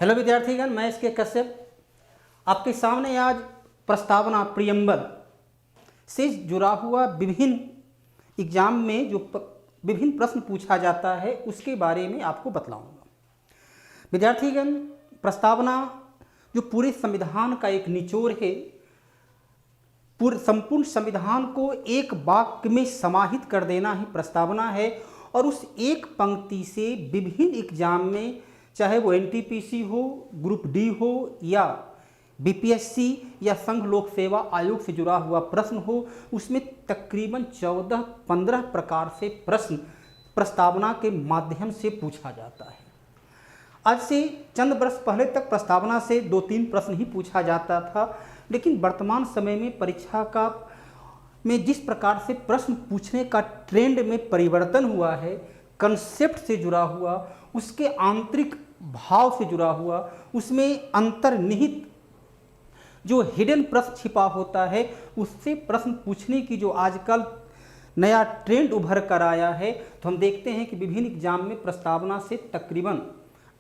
Hello विद्यार्थीगण, मैं इसके कश्यप आपके सामने आज प्रस्तावना प्रियम्बल से जुड़ा हुआ विभिन्न एग्जाम में जो विभिन्न प्रश्न पूछा जाता है उसके बारे में आपको बतलाऊंगा। विद्यार्थीगण, प्रस्तावना जो पूरे संविधान का एक निचोड़ है, पूरे संपूर्ण संविधान को एक वाक्य में समाहित कर देना ही प्रस्तावना है। और उस एक पंक्ति से विभिन्न एग्जाम में, चाहे वो एनटीपीसी हो, ग्रुप डी हो या बीपीएससी या संघ लोक सेवा आयोग से जुड़ा हुआ प्रश्न हो, उसमें तकरीबन 14-15 प्रकार से प्रश्न प्रस्तावना के माध्यम से पूछा जाता है। आज से चंद वर्ष पहले तक प्रस्तावना से 2-3 प्रश्न ही पूछा जाता था, लेकिन वर्तमान समय में परीक्षा का में जिस प्रकार से प्रश्न पूछने का ट्रेंड में परिवर्तन हुआ है, कंसेप्ट से जुड़ा हुआ, उसके आंतरिक भाव से जुड़ा हुआ, उसमें अंतर्निहित जो हिडन प्रश्न छिपा होता है, उससे प्रश्न पूछने की जो आजकल नया ट्रेंड उभर कर आया है, तो हम देखते हैं कि विभिन्न एग्जाम में प्रस्तावना से तकरीबन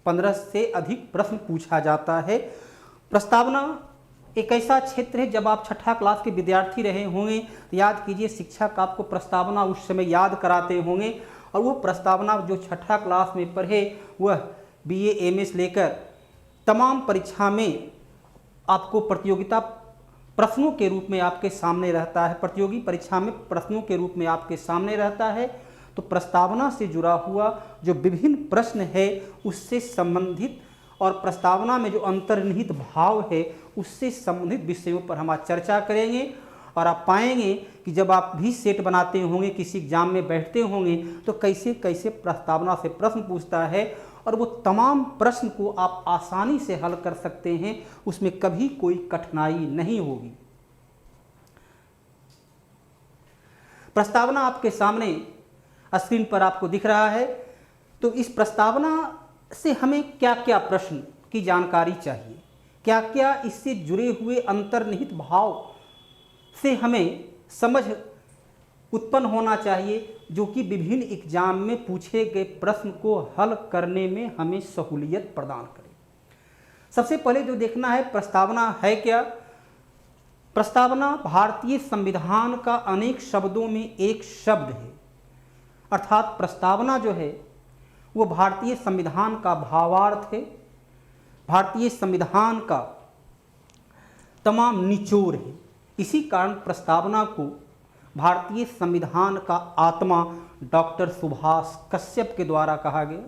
15 से अधिक प्रश्न पूछा जाता है। प्रस्तावना एक ऐसा क्षेत्र है, जब आप छठा क्लास के विद्यार्थी रहे होंगे तो याद कीजिए शिक्षक आपको प्रस्तावना उस समय याद कराते होंगे, और वो प्रस्तावना जो छठा क्लास में पढ़े वह बीए एमएस लेकर तमाम परीक्षा में आपको प्रतियोगिता प्रश्नों के रूप में आपके सामने रहता है, प्रतियोगी परीक्षा में प्रश्नों के रूप में आपके सामने रहता है। तो प्रस्तावना से जुड़ा हुआ जो विभिन्न प्रश्न है उससे संबंधित और प्रस्तावना में जो अंतर्निहित भाव है उससे संबंधित विषयों पर हम आज चर्चा करेंगे। और आप पाएंगे कि जब आप भी सेट बनाते होंगे, किसी एग्जाम में बैठते होंगे, तो कैसे कैसे प्रस्तावना से प्रश्न पूछता है और वो तमाम प्रश्न को आप आसानी से हल कर सकते हैं, उसमें कभी कोई कठिनाई नहीं होगी। प्रस्तावना आपके सामने स्क्रीन पर आपको दिख रहा है। तो इस प्रस्तावना से हमें क्या क्या प्रश्न की जानकारी चाहिए, क्या क्या इससे जुड़े हुए अंतर्निहित भाव से हमें समझ उत्पन्न होना चाहिए, जो कि विभिन्न एग्जाम में पूछे गए प्रश्न को हल करने में हमें सहूलियत प्रदान करे। सबसे पहले जो देखना है, प्रस्तावना है क्या। प्रस्तावना भारतीय संविधान का अनेक शब्दों में एक शब्द है, अर्थात प्रस्तावना जो है वो भारतीय संविधान का भावार्थ है, भारतीय संविधान का तमाम निचोड़ है। इसी कारण प्रस्तावना को भारतीय संविधान का आत्मा डॉक्टर सुभाष कश्यप के द्वारा कहा गया।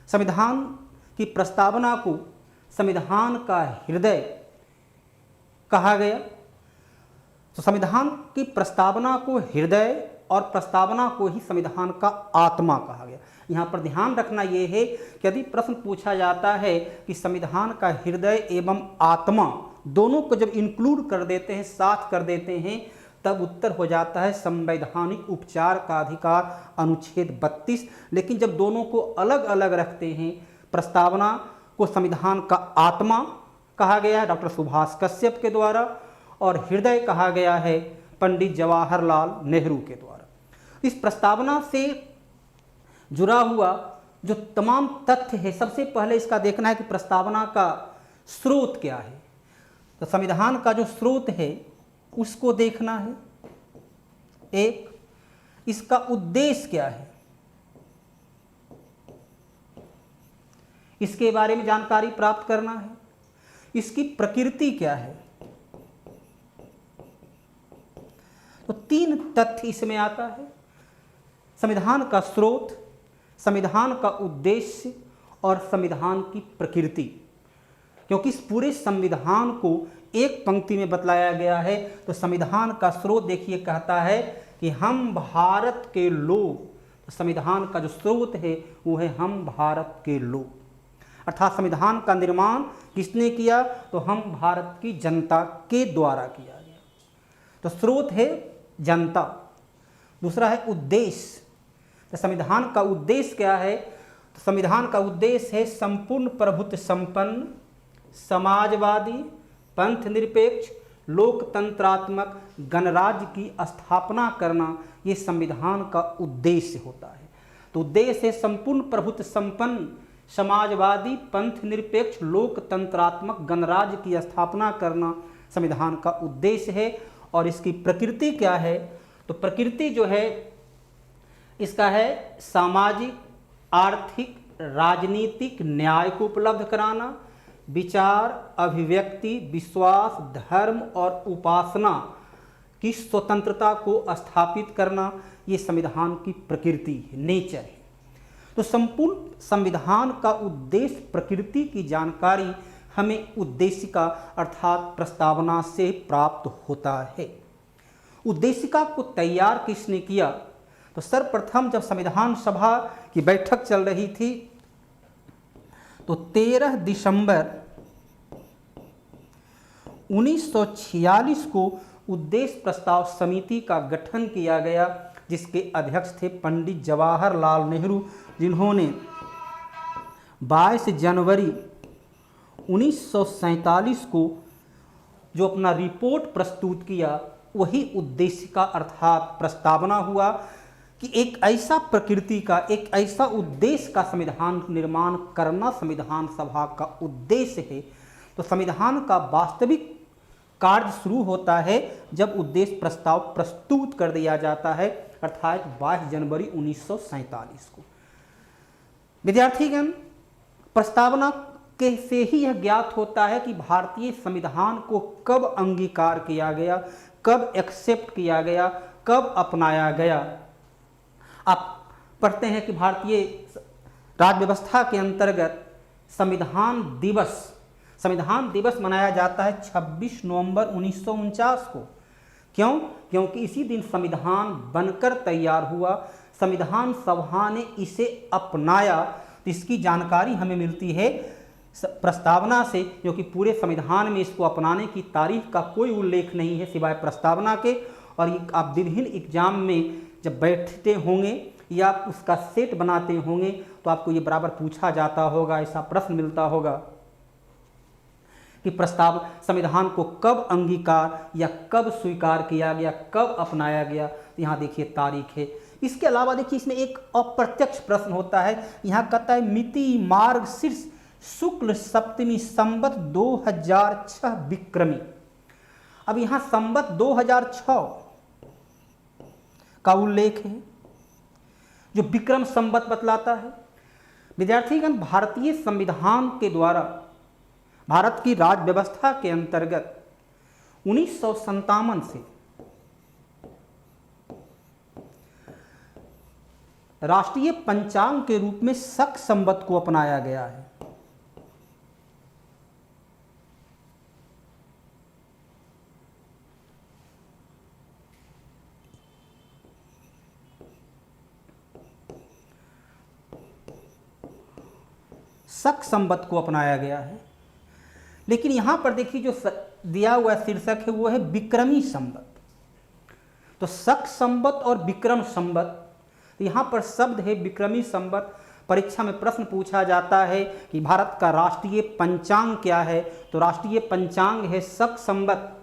संविधान की प्रस्तावना को संविधान का हृदय कहा गया। तो संविधान की प्रस्तावना को हृदय और प्रस्तावना को ही संविधान का आत्मा कहा गया। यहाँ पर ध्यान रखना यह है कि यदि प्रश्न पूछा जाता है कि संविधान का हृदय एवं आत्मा दोनों को जब इंक्लूड कर देते हैं, साथ कर देते हैं, तब उत्तर हो जाता है संवैधानिक उपचार का अधिकार अनुच्छेद 32। लेकिन जब दोनों को अलग अलग रखते हैं, प्रस्तावना को संविधान का आत्मा कहा गया है डॉक्टर सुभाष कश्यप के द्वारा, और हृदय कहा गया है पंडित जवाहरलाल नेहरू के द्वारा। इस प्रस्तावना से जुड़ा हुआ जो तमाम तथ्य है, सबसे पहले इसका देखना है कि प्रस्तावना का स्रोत क्या है। तो संविधान का जो स्रोत है उसको देखना है। एक, इसका उद्देश्य क्या है, इसके बारे में जानकारी प्राप्त करना है। इसकी प्रकृति क्या है। तो 3 तथ्य इसमें आता है, संविधान का स्रोत, संविधान का उद्देश्य और संविधान की प्रकृति। क्योंकि इस पूरे संविधान को एक पंक्ति में बतलाया गया है। तो संविधान का स्रोत देखिए, कहता है कि हम भारत के लोग। तो संविधान का जो स्रोत है वो है हम भारत के लोग, अर्थात संविधान का निर्माण किसने किया, तो हम भारत की जनता के द्वारा किया गया। तो स्रोत है जनता। दूसरा है उद्देश्य। तो संविधान का उद्देश्य क्या है, तो संविधान का उद्देश्य है संपूर्ण प्रभुत्व संपन्न, समाजवादी, पंथ निरपेक्ष, लोकतंत्रात्मक गणराज्य की स्थापना करना, ये संविधान का उद्देश्य होता है। तो उद्देश्य है संपूर्ण प्रभुत्व संपन्न समाजवादी पंथ निरपेक्ष लोकतंत्रात्मक गणराज्य की स्थापना करना संविधान का उद्देश्य है। और इसकी प्रकृति क्या है? तो प्रकृति जो है इसका है सामाजिक, आर्थिक, राजनीतिक न्याय को उपलब्ध कराना, विचार, अभिव्यक्ति, विश्वास, धर्म और उपासना की स्वतंत्रता को स्थापित करना, ये संविधान की प्रकृति है, नेचर है। तो संपूर्ण संविधान का उद्देश्य प्रकृति की जानकारी हमें उद्देशिका अर्थात प्रस्तावना से प्राप्त होता है। उद्देशिका को तैयार किसने किया? तो सर्वप्रथम जब संविधान सभा की बैठक चल रही थी तो 13 दिसंबर 1946 को उद्देश्य प्रस्ताव समिति का गठन किया गया, जिसके अध्यक्ष थे पंडित जवाहरलाल नेहरू, जिन्होंने 22 जनवरी 1947 को जो अपना रिपोर्ट प्रस्तुत किया वही उद्देशिका अर्थात प्रस्तावना हुआ कि एक ऐसा प्रकृति का, एक ऐसा उद्देश्य का संविधान निर्माण करना संविधान सभा का उद्देश्य है। तो संविधान का वास्तविक कार्य शुरू होता है जब उद्देश्य प्रस्ताव प्रस्तुत कर दिया जाता है, अर्थात 22 जनवरी 1947 को। विद्यार्थीगण, प्रस्तावना के से ही यह ज्ञात होता है कि भारतीय संविधान को कब अंगीकार किया गया, कब एक्सेप्ट किया गया, कब अपनाया गया। आप पढ़ते हैं कि भारतीय राज्य व्यवस्था के अंतर्गत संविधान दिवस मनाया जाता है 26 नवंबर 1949 को। क्यों? क्योंकि इसी दिन संविधान बनकर तैयार हुआ, संविधान सभा ने इसे अपनाया। तो इसकी जानकारी हमें मिलती है प्रस्तावना से, क्योंकि पूरे संविधान में इसको अपनाने की तारीख का कोई उल्लेख नहीं है सिवाय प्रस्तावना के। और ये आप विभिन्न एग्जाम में जब बैठते होंगे या आप उसका सेट बनाते होंगे तो आपको ये बराबर पूछा जाता होगा, ऐसा प्रश्न मिलता होगा कि प्रस्ताव संविधान को कब अंगीकार या कब स्वीकार किया गया, कब अपनाया गया। यहाँ देखिए तारीख है। इसके अलावा देखिए इसमें एक अप्रत्यक्ष प्रश्न होता है। यहाँ कहता है मिति मार्गशीर्ष शुक्ल सप्तमी संवत 2006 विक्रमी। अब यहाँ संवत 2006 का उल्लेख है जो विक्रम संवत बतलाता है। विद्यार्थीगण, भारतीय संविधान के द्वारा भारत की राज्य व्यवस्था के अंतर्गत 1957 से राष्ट्रीय पंचांग के रूप में शक संवत को अपनाया गया है। शक संवत को अपनाया गया है, लेकिन यहां पर देखिए जो दिया हुआ शीर्षक है वो है विक्रमी संवत। तो शक संवत और विक्रम संवत, यहां पर शब्द है विक्रमी संवत। परीक्षा में प्रश्न पूछा जाता है कि भारत का राष्ट्रीय पंचांग क्या है, तो राष्ट्रीय पंचांग है शक संवत,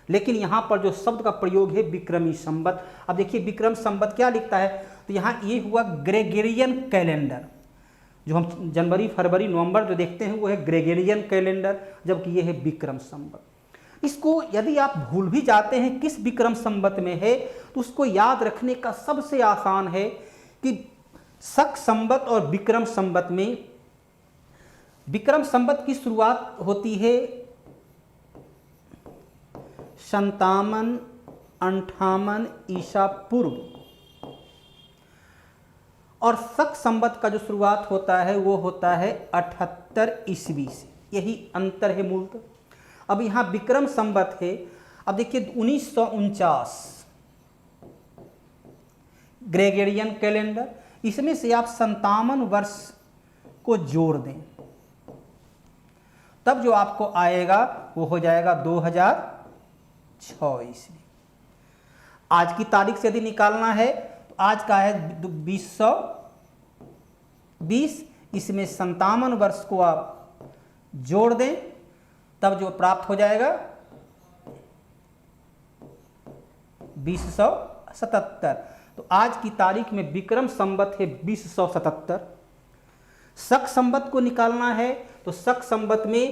लेकिन यहां पर जो शब्द का प्रयोग है विक्रमी संवत। अब देखिए विक्रम संवत क्या लिखता है, तो यहां ये हुआ ग्रेगोरियन कैलेंडर। जो हम जनवरी, फरवरी, नवंबर जो देखते हैं वो है ग्रेगोरियन कैलेंडर, जबकि ये है विक्रम संवत। इसको यदि आप भूल भी जाते हैं किस विक्रम संवत में है, तो उसको याद रखने का सबसे आसान है कि शक संवत और विक्रम संवत में विक्रम संवत की शुरुआत होती है 57-58 ईसा पूर्व, और शक संवत का जो शुरुआत होता है वो होता है 78 ईस्वी से। यही अंतर है मूलतः। अब यहाँ विक्रम संवत है। अब देखिए 1949 ग्रेगोरियन कैलेंडर, इसमें से आप 57 वर्ष को जोड़ दें, तब जो आपको आएगा वो हो जाएगा 2006 ईस्वी। आज की तारीख से यदि निकालना है तो आज का है 2020, इसमें 57 वर्ष को आप जोड़ दें, तब जो प्राप्त हो जाएगा 2077। तो आज की तारीख में विक्रम संवत है 2077, शक संवत को निकालना है तो शक संवत में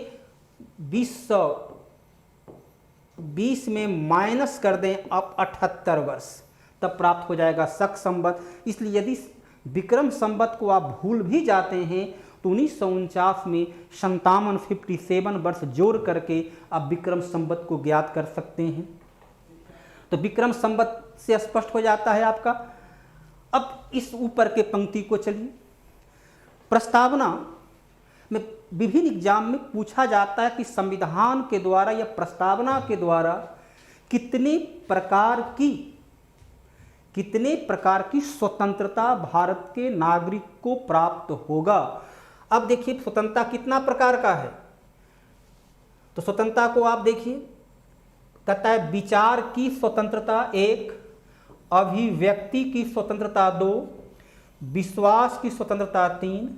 20 में माइनस कर दें अब 78 वर्ष, तब प्राप्त हो जाएगा शक संवत। इसलिए यदि विक्रम संवत को आप भूल भी जाते हैं तो 1949 में 57 वर्ष जोड़ करके आप विक्रम संवत को ज्ञात कर सकते हैं। तो विक्रम संवत से स्पष्ट हो जाता है आपका। अब इस ऊपर के पंक्ति को चलिए, प्रस्तावना में विभिन्न एग्जाम में पूछा जाता है कि संविधान के द्वारा या प्रस्तावना के द्वारा कितने प्रकार की स्वतंत्रता भारत के नागरिक को प्राप्त होगा। अब देखिए स्वतंत्रता कितना प्रकार का है, तो स्वतंत्रता को आप देखिए, कहता है विचार की स्वतंत्रता 1, अभिव्यक्ति की स्वतंत्रता 2, विश्वास की स्वतंत्रता 3,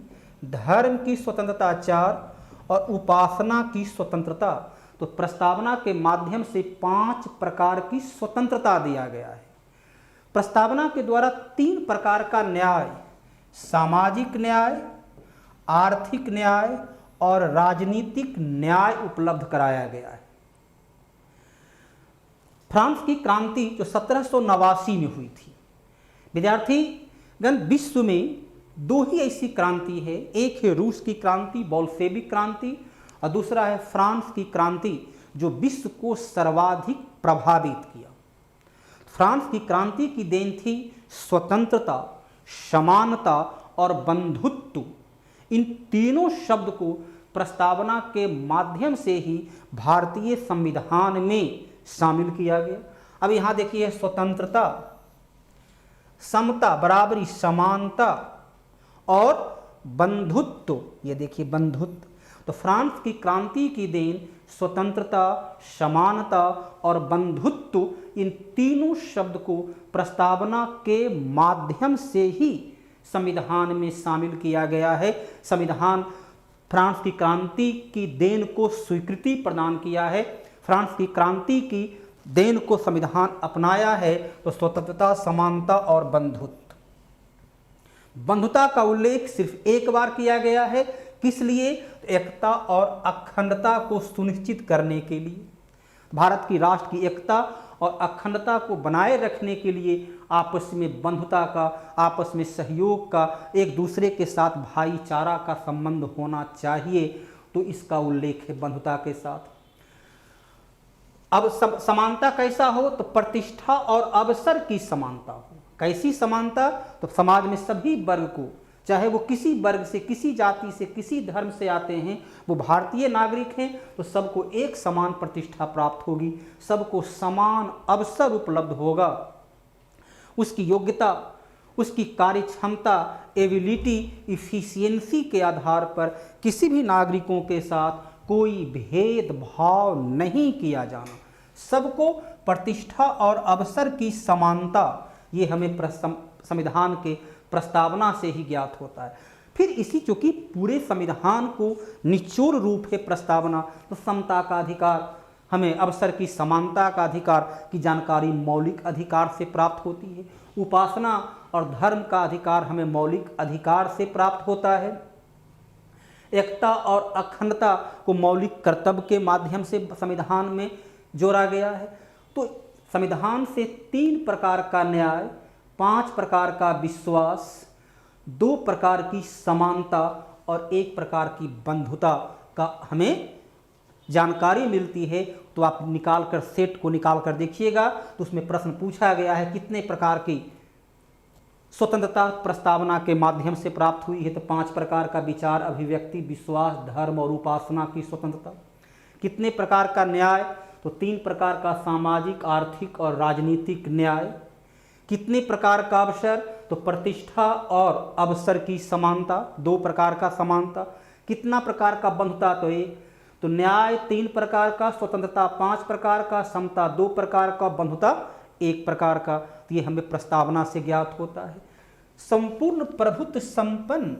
धर्म की स्वतंत्रता 4 और उपासना की स्वतंत्रता। तो प्रस्तावना के माध्यम से 5 प्रकार की स्वतंत्रता दिया गया है। प्रस्तावना के द्वारा 3 प्रकार का न्याय, सामाजिक न्याय, आर्थिक न्याय और राजनीतिक न्याय उपलब्ध कराया गया है। फ्रांस की क्रांति जो 1789 में हुई थी, विद्यार्थीगण विश्व में 2 ही ऐसी क्रांति है, एक है रूस की क्रांति बोल्शेविक क्रांति और दूसरा है फ्रांस की क्रांति जो विश्व को सर्वाधिक प्रभावित किया। फ्रांस की क्रांति की देन थी स्वतंत्रता, समानता और बंधुत्व। इन तीनों शब्द को प्रस्तावना के माध्यम से ही भारतीय संविधान में शामिल किया गया। अब यहाँ देखिए स्वतंत्रता, समता, बराबरी, समानता और बंधुत्व, ये देखिए बंधुत्व। तो फ्रांस की क्रांति की देन स्वतंत्रता, समानता और बंधुत्व, इन तीनों शब्द को प्रस्तावना के माध्यम से ही संविधान में शामिल किया गया है। संविधान फ्रांस की क्रांति की देन को स्वीकृति प्रदान किया है, फ्रांस की क्रांति की देन को संविधान अपनाया है। तो स्वतंत्रता, समानता और बंधुत्व, बंधुता का उल्लेख सिर्फ एक बार किया गया है। किस लिए? एकता और अखंडता को सुनिश्चित करने के लिए, भारत की राष्ट्र की एकता और अखंडता को बनाए रखने के लिए आपस में बंधुता का, आपस में सहयोग का, एक दूसरे के साथ भाईचारा का संबंध होना चाहिए। तो इसका उल्लेख है बंधुता के साथ। अब समानता कैसा हो? तो प्रतिष्ठा और अवसर की समानता हो। कैसी समानता? तो समाज में सभी वर्ग को, चाहे वो किसी वर्ग से, किसी जाति से, किसी धर्म से आते हैं, वो भारतीय नागरिक हैं, तो सबको एक समान प्रतिष्ठा प्राप्त होगी, सबको समान अवसर उपलब्ध होगा। उसकी योग्यता, उसकी कार्य क्षमता, एबिलिटी, इफिशियंसी के आधार पर किसी भी नागरिकों के साथ कोई भेदभाव नहीं किया जाना, सबको प्रतिष्ठा और अवसर की समानता, ये हमें संविधान के प्रस्तावना से ही ज्ञात होता है। फिर इसी चूंकि पूरे संविधान को निचोड़ रूप है प्रस्तावना, तो समता का अधिकार, हमें अवसर की समानता का अधिकार की जानकारी मौलिक अधिकार से प्राप्त होती है। उपासना और धर्म का अधिकार हमें मौलिक अधिकार से प्राप्त होता है। एकता और अखंडता को मौलिक कर्तव्य के माध्यम से संविधान में जोड़ा गया है। तो संविधान से 3 प्रकार का न्याय, 5 प्रकार का विश्वास, 2 प्रकार की समानता और 1 प्रकार की बंधुता का हमें जानकारी मिलती है। तो आप निकाल कर, सेट को निकाल कर देखिएगा, तो उसमें प्रश्न पूछा गया है कितने प्रकार की स्वतंत्रता प्रस्तावना के माध्यम से प्राप्त हुई है। तो 5 प्रकार का विचार, अभिव्यक्ति, विश्वास, धर्म और उपासना की स्वतंत्रता। कितने प्रकार का न्याय? तो 3 प्रकार का सामाजिक, आर्थिक और राजनीतिक न्याय। कितने प्रकार का अवसर? तो प्रतिष्ठा और अवसर की समानता, 2 प्रकार का समानता। कितना प्रकार का बंधुता? तो 1। तो न्याय 3 प्रकार का, स्वतंत्रता 5 प्रकार का, समता 2 प्रकार का, बंधुता 1 प्रकार का। तो ये हमें प्रस्तावना से ज्ञात होता है। संपूर्ण प्रभुत्व संपन्न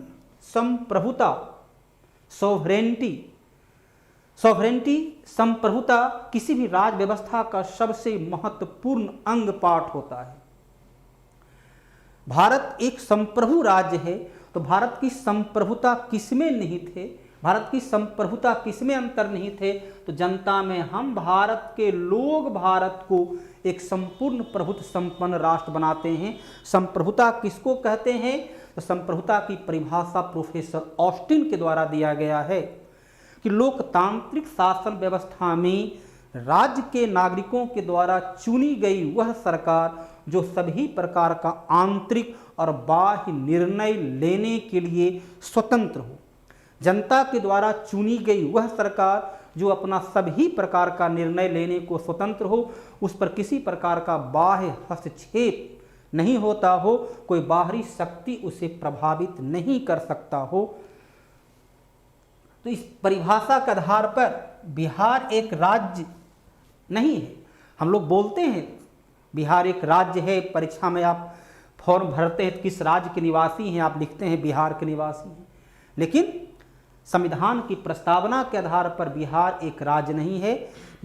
संप्रभुता, सॉवरेनिटी, संप्रभुता किसी भी राज्य व्यवस्था का सबसे महत्वपूर्ण अंग पाठ होता है। भारत एक संप्रभु राज्य है, तो भारत की संप्रभुता किसमें निहित है, भारत की संप्रभुता किसमें अंतर्निहित है? तो जनता में। हम भारत के लोग भारत को एक संपूर्ण प्रभुत्व संपन्न राष्ट्र बनाते हैं। संप्रभुता किसको कहते हैं? तो संप्रभुता की परिभाषा प्रोफेसर ऑस्टिन के द्वारा दिया गया है कि लोकतांत्रिक शासन व्यवस्था में राज्य के नागरिकों के द्वारा चुनी गई वह सरकार जो सभी प्रकार का आंतरिक और बाह्य निर्णय लेने के लिए स्वतंत्र हो। जनता के द्वारा चुनी गई वह सरकार जो अपना सभी प्रकार का निर्णय लेने को स्वतंत्र हो, उस पर किसी प्रकार का बाह्य हस्तक्षेप नहीं होता हो, कोई बाहरी शक्ति उसे प्रभावित नहीं कर सकता हो। तो इस परिभाषा के आधार पर बिहार एक राज्य नहीं है। हम लोग बोलते हैं बिहार एक राज्य है, परीक्षा में आप फॉर्म भरते हैं किस राज्य के निवासी हैं, आप लिखते हैं बिहार के निवासी हैं, लेकिन संविधान की प्रस्तावना के आधार पर बिहार एक राज्य नहीं है।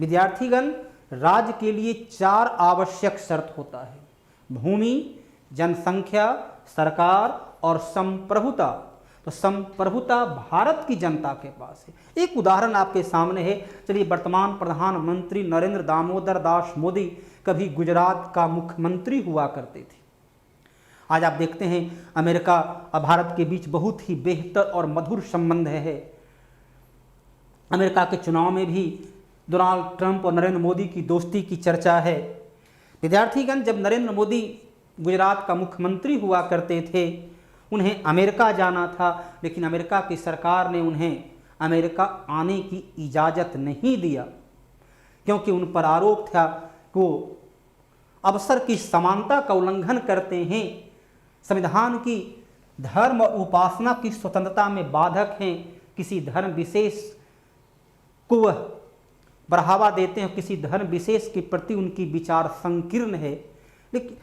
विद्यार्थीगण, राज्य के लिए 4 आवश्यक शर्त होता है: भूमि, जनसंख्या, सरकार और संप्रभुता। तो संप्रभुता भारत की जनता के पास है। एक उदाहरण आपके सामने है। चलिए, वर्तमान प्रधानमंत्री नरेंद्र दामोदर दास मोदी कभी गुजरात का मुख्यमंत्री हुआ करते थे। आज आप देखते हैं अमेरिका और भारत के बीच बहुत ही बेहतर और मधुर संबंध है। अमेरिका के चुनाव में भी डोनाल्ड ट्रंप और नरेंद्र मोदी की दोस्ती की चर्चा है। विद्यार्थीगण, जब नरेंद्र मोदी गुजरात का मुख्यमंत्री हुआ करते थे, उन्हें अमेरिका जाना था, लेकिन अमेरिका की सरकार ने उन्हें अमेरिका आने की इजाज़त नहीं दिया, क्योंकि उन पर आरोप था कि वो अवसर की समानता का उल्लंघन करते हैं, संविधान की धर्म और उपासना की स्वतंत्रता में बाधक हैं, किसी धर्म विशेष को वह बढ़ावा देते हैं, किसी धर्म विशेष के प्रति उनकी विचार संकीर्ण है। लेकिन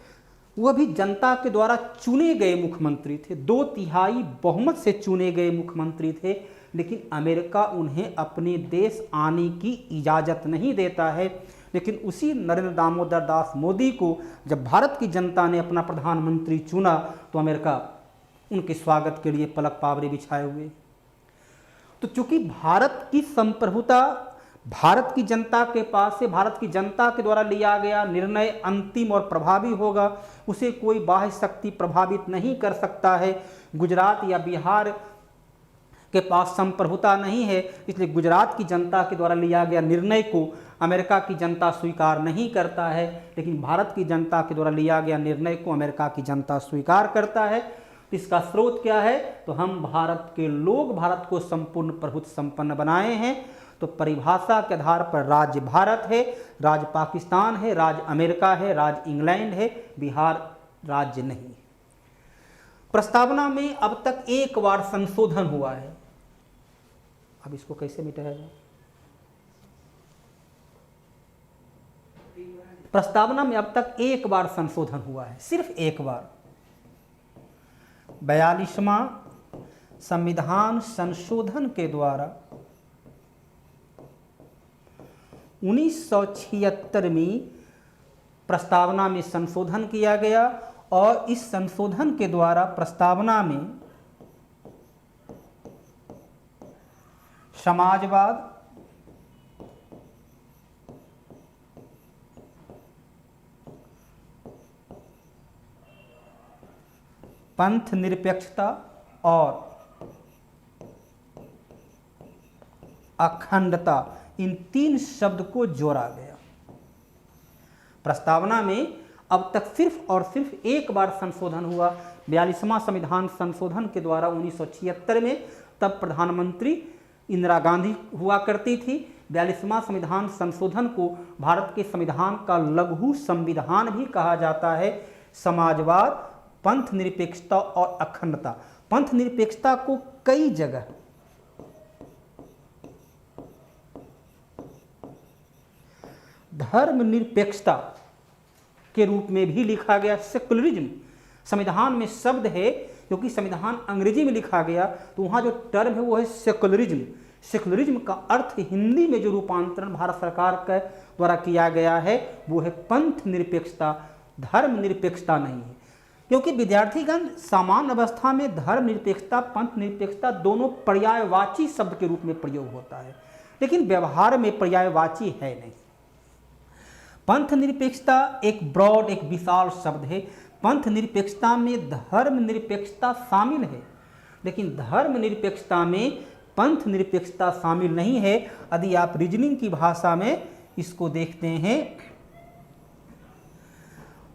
वह भी जनता के द्वारा चुने गए मुख्यमंत्री थे, 2/3 बहुमत से चुने गए मुख्यमंत्री थे, लेकिन अमेरिका उन्हें अपने देश आने की इजाज़त नहीं देता है। लेकिन उसी नरेंद्र दामोदर दास मोदी को जब भारत की जनता ने अपना प्रधानमंत्री चुना, तो अमेरिका उनके स्वागत के लिए पलक पावरे बिछाए हुए। तो चूंकि भारत की संप्रभुता भारत की जनता के पास से, भारत की जनता के द्वारा लिया गया निर्णय अंतिम और प्रभावी होगा, उसे कोई बाह्य शक्ति प्रभावित नहीं कर सकता है। गुजरात या बिहार के पास संप्रभुता नहीं है, इसलिए गुजरात की जनता के द्वारा लिया गया निर्णय को अमेरिका की जनता स्वीकार नहीं करता है, लेकिन भारत की जनता के द्वारा लिया गया निर्णय को अमेरिका की जनता स्वीकार करता है। इसका स्रोत क्या है? तो हम भारत के लोग भारत को संपूर्ण प्रभुत्व संपन्न बनाए हैं। तो परिभाषा के आधार पर राज्य भारत है, राज्य पाकिस्तान है, राज्य अमेरिका है, राज्य इंग्लैंड है, बिहार राज्य नहीं। प्रस्तावना में अब तक 1 बार संशोधन हुआ है। अब इसको कैसे मिटाया जाए? प्रस्तावना में अब तक 1 बार संशोधन हुआ है, सिर्फ 1 बार। 42वां संविधान संशोधन के द्वारा 1976 में प्रस्तावना में संशोधन किया गया, और इस संशोधन के द्वारा प्रस्तावना में समाजवाद, पंथ निरपेक्षता और अखंडता, इन 3 शब्द को जोड़ा गया। प्रस्तावना में अब तक सिर्फ और सिर्फ 1 बार संशोधन हुआ। 42वां संविधान संशोधन के द्वारा 1976 में, तब प्रधानमंत्री इंदिरा गांधी हुआ करती थी। 42वां संविधान संशोधन को भारत के संविधान का लघु संविधान भी कहा जाता है। समाजवाद, पंथ निरपेक्षता और अखंडता। पंथ निरपेक्षता को कई जगह धर्मनिरपेक्षता के रूप में भी लिखा गया। सेकुलरिज्म संविधान में शब्द है, क्योंकि संविधान अंग्रेजी में लिखा गया, तो वहाँ जो टर्म है वो है सेकुलरिज्म। सेकुलरिज्म का अर्थ हिंदी में जो रूपांतरण भारत सरकार के द्वारा किया गया है वो है पंथ निरपेक्षता, धर्म निरपेक्षता नहीं है। क्योंकि विद्यार्थीगण सामान्य अवस्था में धर्मनिरपेक्षता पंथ निरपेक्षता दोनों पर्यायवाची शब्द के रूप में प्रयोग होता है, लेकिन व्यवहार में पर्यायवाची है नहीं। पंथ निरपेक्षता एक ब्रॉड, एक विशाल शब्द है। पंथ निरपेक्षता में धर्म निरपेक्षता शामिल है, लेकिन धर्म निरपेक्षता में पंथ निरपेक्षता शामिल नहीं है। यदि आप रीजनिंग की भाषा में इसको देखते हैं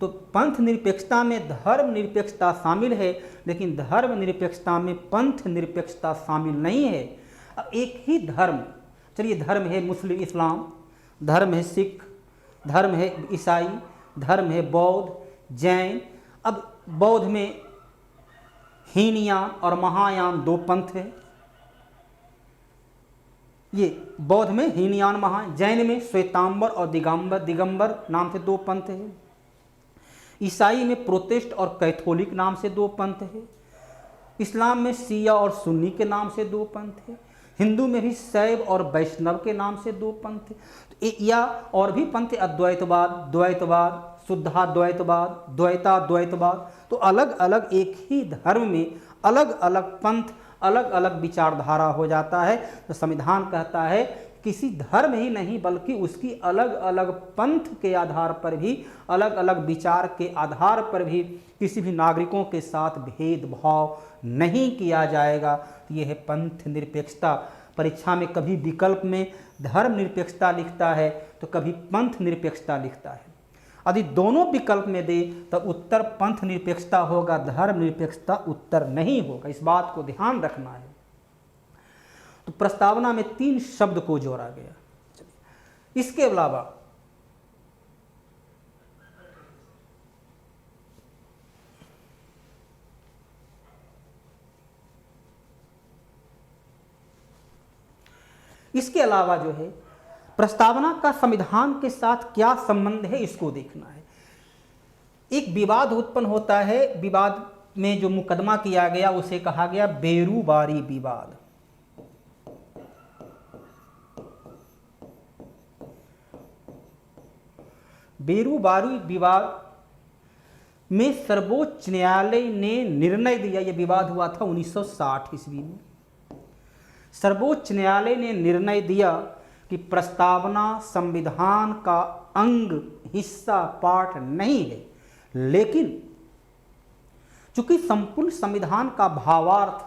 तो पंथ निरपेक्षता में धर्म निरपेक्षता शामिल है, लेकिन धर्म निरपेक्षता में पंथ निरपेक्षता शामिल नहीं है। अब एक ही धर्म, चलिए धर्म है मुस्लिम इस्लाम, धर्म है सिख, धर्म है ईसाई, धर्म है बौद्ध जैन। अब बौद्ध में हीनयान और महायान दो पंथ है। ये बौद्ध में हीनयान महा, जैन में श्वेतांबर और दिगंबर नाम से दो पंथ है। ईसाई में प्रोटेस्ट और कैथोलिक नाम से दो पंथ है। इस्लाम में शिया और सुन्नी के नाम से दो पंथ है। हिंदू में भी शैव और वैष्णव के नाम से दो पंथ है। या और भी पंथ, अद्वैतवाद, द्वैतवाद, शुद्धाद्वैतवाद, द्वैताद्वैतवाद। तो अलग अलग एक ही धर्म में अलग अलग पंथ, अलग अलग विचारधारा हो जाता है। तो संविधान कहता है किसी धर्म ही नहीं बल्कि उसकी अलग अलग पंथ के आधार पर भी, अलग अलग विचार के आधार पर भी किसी भी नागरिकों के साथ भेदभाव नहीं किया जाएगा। यह है पंथ निरपेक्षता। परीक्षा में कभी विकल्प में धर्म निरपेक्षता लिखता है तो कभी पंथ निरपेक्षता लिखता है। यदि दोनों विकल्प में दे तो उत्तर पंथ निरपेक्षता होगा, धर्म निरपेक्षता उत्तर नहीं होगा। इस बात को ध्यान रखना है। तो प्रस्तावना में 3 शब्द को जोड़ा गया। इसके अलावा जो है प्रस्तावना का संविधान के साथ क्या संबंध है, इसको देखना है। एक विवाद उत्पन्न होता है। विवाद में जो मुकदमा किया गया उसे कहा गया बेरूबारी विवाद। बेरूबारी विवाद में सर्वोच्च न्यायालय ने निर्णय दिया। यह विवाद हुआ था 1960 ईस्वी में। सर्वोच्च न्यायालय ने निर्णय दिया कि प्रस्तावना संविधान का अंग, हिस्सा, पार्ट नहीं है, लेकिन चूंकि संपूर्ण संविधान का भावार्थ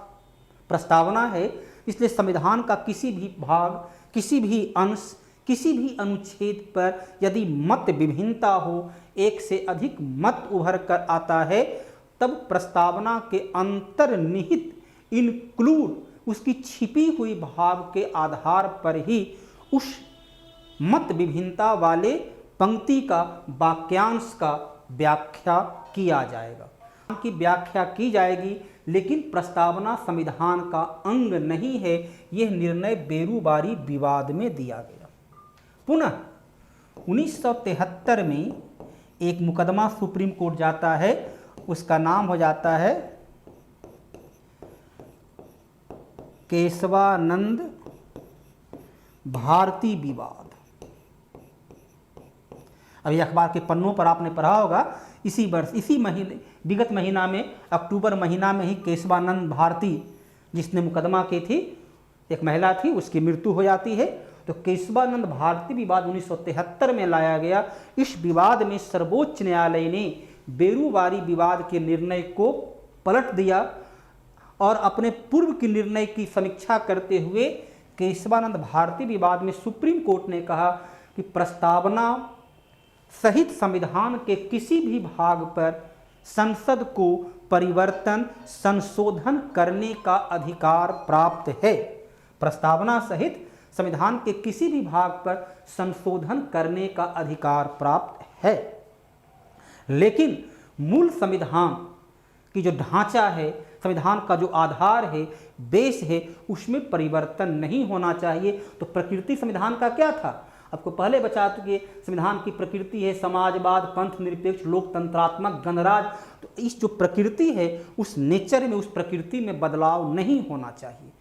प्रस्तावना है, इसलिए संविधान का किसी भी भाग, किसी भी अंश, किसी भी अनुच्छेद पर यदि मत विभिन्नता हो, एक से अधिक मत उभर कर आता है, तब प्रस्तावना के अंतर्निहित इंक्लूड, उसकी छिपी हुई भाव के आधार पर ही उस मत विभिन्नता वाले पंक्ति का, वाक्यांश का व्याख्या किया जाएगा, की व्याख्या की जाएगी। लेकिन प्रस्तावना संविधान का अंग नहीं है। यह निर्णय बेरूबारी विवाद में दिया गया। पुनः 1973 में एक मुकदमा सुप्रीम कोर्ट जाता है, उसका नाम हो जाता है केशवानंद भारती विवाद। अभी अखबार के पन्नों पर आपने पढ़ा होगा, इसी वर्ष, इसी महीने, विगत महीना में, अक्टूबर महीना में ही केशवानंद भारती जिसने मुकदमा की थी, एक महिला थी, उसकी मृत्यु हो जाती है। तो केशवानंद भारती विवाद 1973 में लाया गया। इस विवाद में सर्वोच्च न्यायालय ने बेरूबारी विवाद के निर्णय को पलट दिया और अपने पूर्व के निर्णय की समीक्षा करते हुए केशवानंद भारती विवाद में सुप्रीम कोर्ट ने कहा कि प्रस्तावना सहित संविधान के किसी भी भाग पर संसद को परिवर्तन, संशोधन करने का अधिकार प्राप्त है। प्रस्तावना सहित संविधान के किसी भी भाग पर संशोधन करने का अधिकार प्राप्त है, लेकिन मूल संविधान की जो ढांचा है, संविधान का जो आधार है, बेस है, उसमें परिवर्तन नहीं होना चाहिए। तो प्रकृति संविधान का क्या था? आपको पहले बता चुके, संविधान की प्रकृति है समाजवाद, पंथ निरपेक्ष, लोकतंत्रात्मक, गणराज। तो इस जो प्रकृति है, उस नेचर में, उस प्रकृति में बदलाव नहीं होना चाहिए।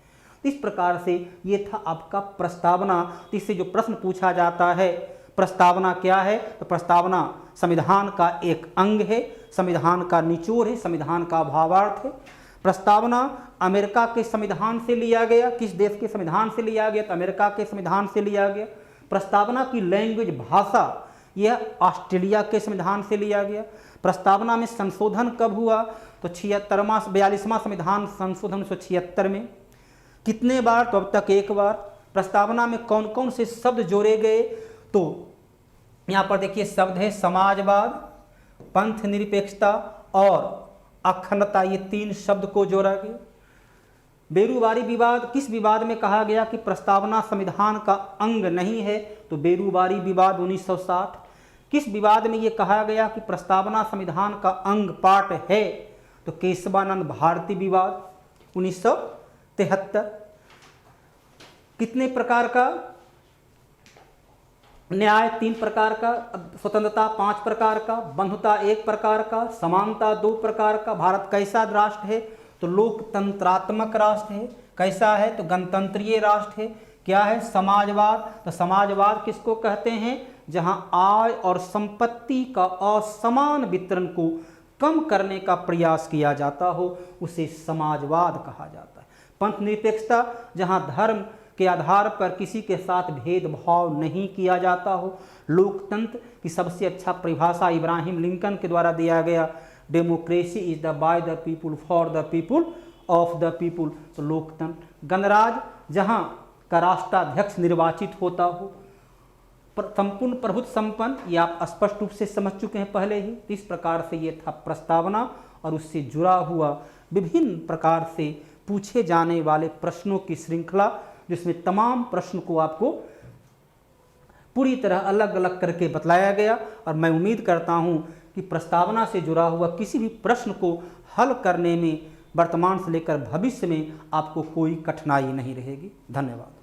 इस प्रकार से ये था आपका प्रस्तावना। इससे जो प्रश्न पूछा जाता है, प्रस्तावना क्या है? तो प्रस्तावना संविधान का एक अंग है, संविधान का निचोड़ है, संविधान का भावार्थ है। प्रस्तावना अमेरिका के संविधान से लिया गया। किस देश के संविधान से लिया गया? तो अमेरिका के संविधान से लिया गया। प्रस्तावना की लैंग्वेज, भाषा, यह ऑस्ट्रेलिया के संविधान से लिया गया। प्रस्तावना में संशोधन कब हुआ? तो 42वां संविधान संशोधन 1976 में। कितने बार? तो अब तक एक बार। प्रस्तावना में कौन कौन से शब्द जोड़े गए? तो यहाँ पर देखिए शब्द है समाजवाद, पंथ निरपेक्षता और अखंडता, ये 3 शब्द को जोड़ा गया। बेरूबारी विवाद, किस विवाद में कहा गया कि प्रस्तावना संविधान का अंग नहीं है? तो बेरूबारी विवाद 1960। किस विवाद में ये कहा गया कि प्रस्तावना संविधान का अंग पार्ट है? तो केशवानंद भारती विवाद 1973। कितने प्रकार का न्याय? 3 प्रकार का, स्वतंत्रता 5 प्रकार का, बंधुता 1 प्रकार का, समानता 2 प्रकार का। भारत कैसा राष्ट्र है? तो लोकतंत्रात्मक राष्ट्र है। कैसा है? तो गणतंत्रीय राष्ट्र है। क्या है? समाजवाद। तो समाजवाद किसको कहते हैं? जहां आय और संपत्ति का असमान वितरण को कम करने का प्रयास किया जाता हो, उसे समाजवाद कहा जाता है। पंथ निरपेक्षता, जहां धर्म के आधार पर किसी के साथ भेदभाव नहीं किया जाता हो। लोकतंत्र की सबसे अच्छा परिभाषा इब्राहिम लिंकन के द्वारा दिया गया, democracy is the by the people for the people of the people. तो लोकतंत्र। गणराज्य, जहां का राष्ट्राध्यक्ष निर्वाचित होता हो। संपूर्ण प्रभुत्व संपन्न, ये आप स्पष्ट रूप से समझ चुके हैं पहले ही। इस प्रकार से ये था प्रस्तावना और उससे जुड़ा हुआ विभिन्न प्रकार से पूछे जाने वाले प्रश्नों की श्रृंखला, जिसमें तमाम प्रश्न को आपको पूरी तरह अलग अलग करके बतलाया गया। और मैं उम्मीद करता हूं कि प्रस्तावना से जुड़ा हुआ किसी भी प्रश्न को हल करने में वर्तमान से लेकर भविष्य में आपको कोई कठिनाई नहीं रहेगी। धन्यवाद।